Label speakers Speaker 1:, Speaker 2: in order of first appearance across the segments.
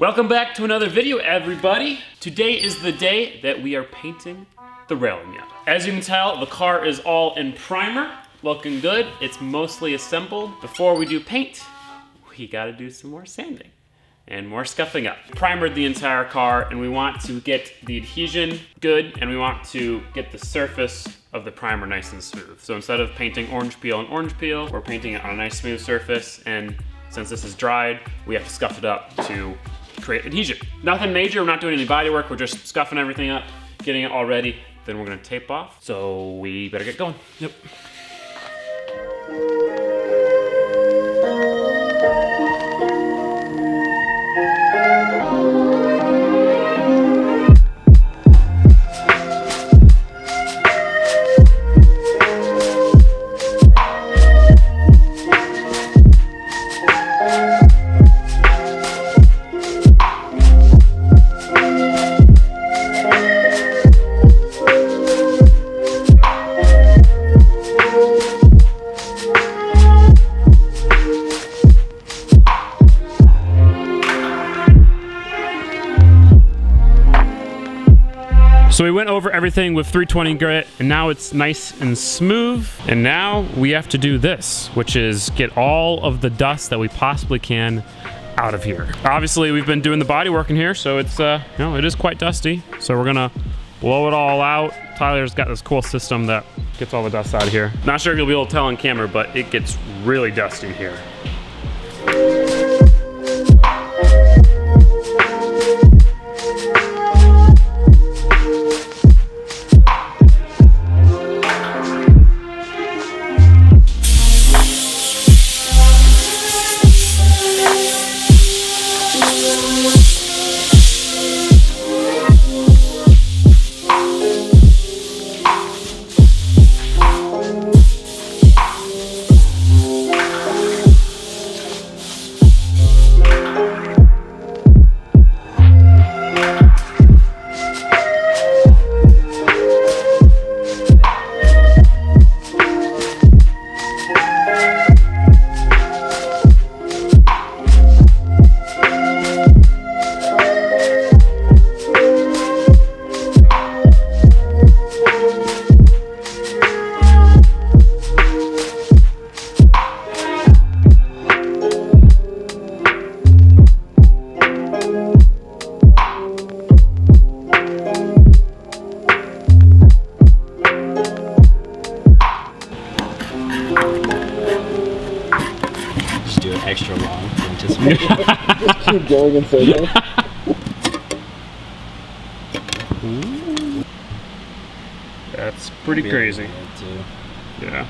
Speaker 1: Welcome back to another video, everybody. Today is the day that we are painting the railing MIATA. As you can tell, the car is all in primer, looking good. It's mostly assembled. Before we do paint, we gotta do some more sanding and more scuffing up. Primered the entire car, and we want to get the adhesion good, and we want to get the surface of the primer nice and smooth. So instead of painting orange peel and orange peel, we're painting it on a nice smooth surface, and since this is dried, we have to scuff it up to create adhesion. Nothing major, we're not doing any body work, we're just scuffing everything up, getting it all ready, then we're gonna tape off. So we better get going. Yep. So we went over everything with 320 grit, and now it's nice and smooth. And now we have to do this, which is get all of the dust that we possibly can out of here. Obviously, we've been doing the body work in here, so it's it is quite dusty. So we're gonna blow it all out. Tyler's got this cool system that gets all the dust out of here. Not sure if you'll be able to tell on camera, but it gets really dusty here.
Speaker 2: Extra long for anticipation.
Speaker 3: Just keep going in circles.
Speaker 1: That's pretty crazy. Yeah.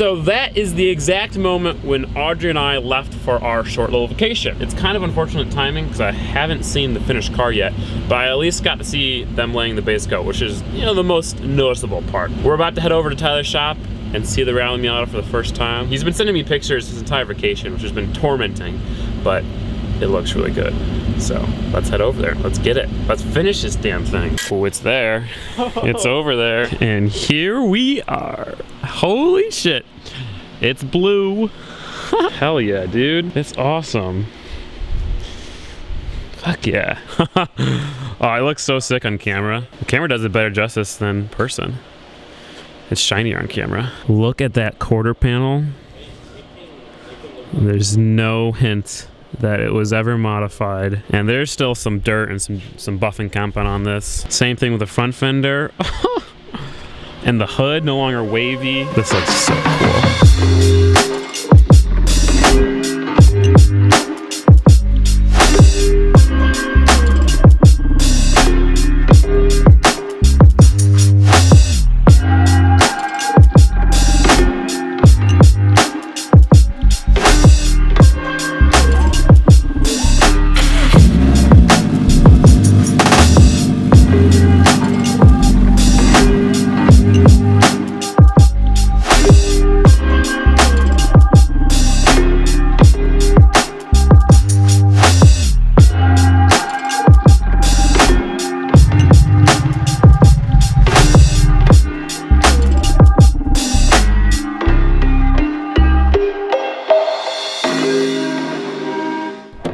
Speaker 1: So that is the exact moment when Audrey and I left for our short little vacation. It's kind of unfortunate timing because I haven't seen the finished car yet, but I at least got to see them laying the base coat, which is, you know, the most noticeable part. We're about to head over to Tyler's shop and see the Rally MIATA for the first time. He's been sending me pictures his entire vacation, which has been tormenting, but it looks really good. So let's head over there. Let's get it. Let's finish this damn thing. Oh, it's there. It's over there. And here we are. Holy shit. It's blue. Hell yeah, dude. It's awesome. Fuck yeah. Oh, it looks so sick on camera. The camera does it better justice than person. It's shinier on camera. Look at that quarter panel. There's no hint that it was ever modified, and there's still some dirt and some buffing compound on this. Same thing with the front fender. And the hood no longer wavy. This looks so cool.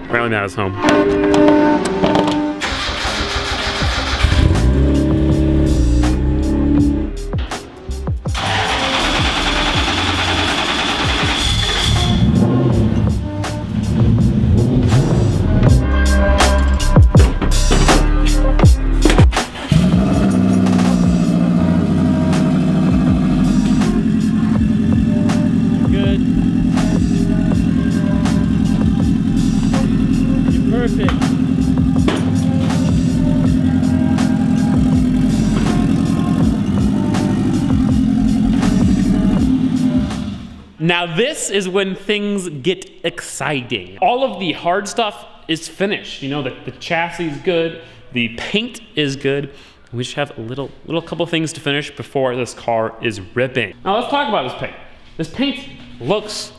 Speaker 1: Rally MIATA's home. Perfect. Now this is when things get exciting. All of the hard stuff is finished. You know, the chassis is good, the paint is good. We just have a little couple things to finish before this car is ripping. Now let's talk about this paint. This paint looks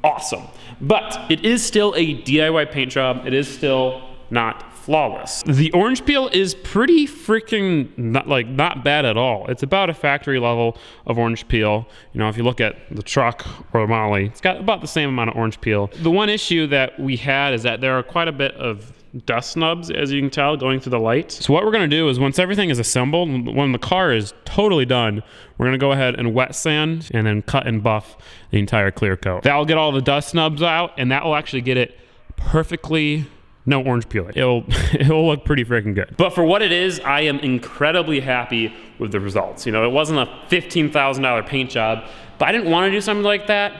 Speaker 1: awesome, but it is still a DIY paint job. It is still not flawless. The orange peel is pretty freaking not bad at all. It's about a factory level of orange peel. You know, if you look at the truck or the Molly, it's got about the same amount of orange peel. The one issue that we had is that there are quite a bit of dust snubs, as you can tell, going through the light. So what we're gonna do is once everything is assembled, when the car is totally done, we're gonna go ahead and wet sand and then cut and buff the entire clear coat. That'll get all the dust snubs out, and that will actually get it perfectly no orange peel. It'll look pretty freaking good. But for what it is, I am incredibly happy with the results. You know, it wasn't a $15,000 paint job, but I didn't want to do something like that.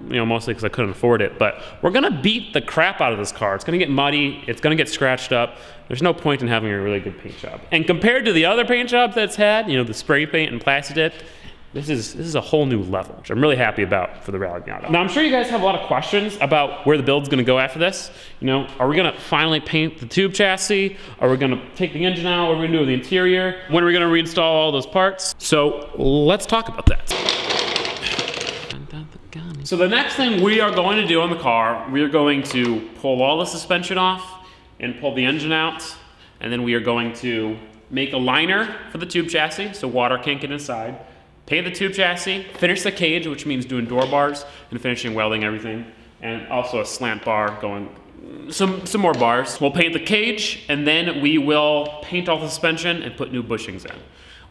Speaker 1: You know, mostly because I couldn't afford it, but we're gonna beat the crap out of this car. It's gonna get muddy, it's gonna get scratched up. There's no point in having a really good paint job. And compared to the other paint jobs that's had, you know, the spray paint and plastic dip, this is a whole new level, which I'm really happy about for the Rally MIATA. Now, I'm sure you guys have a lot of questions about where the build's gonna go after this. You know, are we gonna finally paint the tube chassis? Are we gonna take the engine out? What are we gonna do with the interior? When are we gonna reinstall all those parts? So let's talk about that. So the next thing we are going to do on the car, we are going to pull all the suspension off and pull the engine out, and then we are going to make a liner for the tube chassis so water can't get inside, paint the tube chassis, finish the cage, which means doing door bars and finishing welding everything, and also a slant bar going, some more bars. We'll paint the cage, and then we will paint all the suspension and put new bushings in.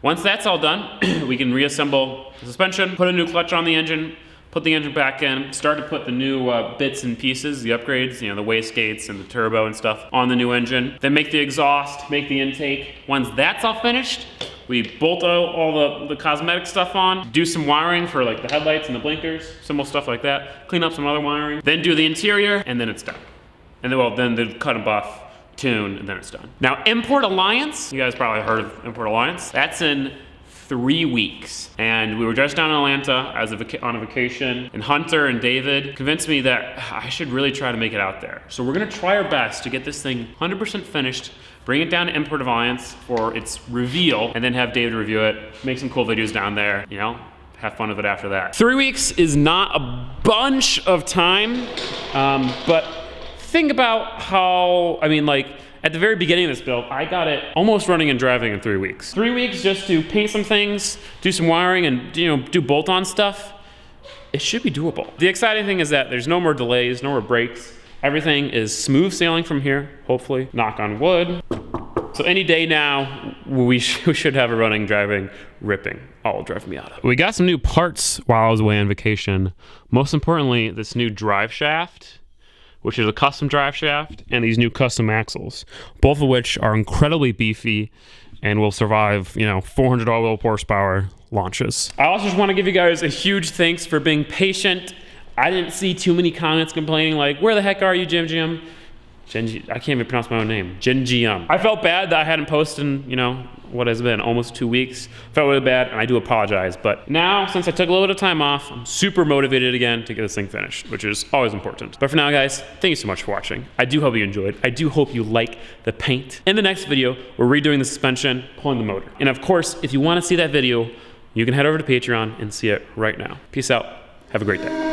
Speaker 1: Once that's all done, we can reassemble the suspension, put a new clutch on the engine, put the engine back in, start to put the new bits and pieces, the upgrades, you know, the wastegates and the turbo and stuff on the new engine. Then make the exhaust, make the intake. Once that's all finished, we bolt all the cosmetic stuff on, do some wiring for like the headlights and the blinkers, simple stuff like that, clean up some other wiring, then do the interior, and then it's done. And then, well, then the cut and buff, tune, and then it's done. Now, Import Alliance, you guys probably heard of Import Alliance. That's in 3 weeks. And we were just down in Atlanta on a vacation, and Hunter and David convinced me that I should really try to make it out there. So we're gonna try our best to get this thing 100% finished, bring it down to Import Alliance for its reveal, and then have David review it, make some cool videos down there, you know, have fun with it after that. 3 weeks is not a bunch of time, but think about how, I mean, like, at the very beginning of this build, I got it almost running and driving in 3 weeks. 3 weeks just to paint some things, do some wiring, and do bolt-on stuff. It should be doable. The exciting thing is that there's no more delays, no more breaks. Everything is smooth sailing from here, hopefully, knock on wood. So any day now, we should have a running, driving, ripping all-drive MIATA. We got some new parts while I was away on vacation. Most importantly, this new drive shaft, which is a custom drive shaft, and these new custom axles, both of which are incredibly beefy and will survive, 400 all-wheel horsepower launches. I also just want to give you guys a huge thanks for being patient. I didn't see too many comments complaining like, where the heck are you, Gingium? I can't even pronounce my own name, Gingium. I felt bad that I hadn't posted in, what has been almost 2 weeks. Felt really bad, and I do apologize. But now, since I took a little bit of time off, I'm super motivated again to get this thing finished, which is always important. But for now, guys, thank you so much for watching. I do hope you enjoyed. I do hope you like the paint. In the next video, we're redoing the suspension, pulling the motor. And of course, if you want to see that video, you can head over to Patreon and see it right now. Peace out. Have a great day.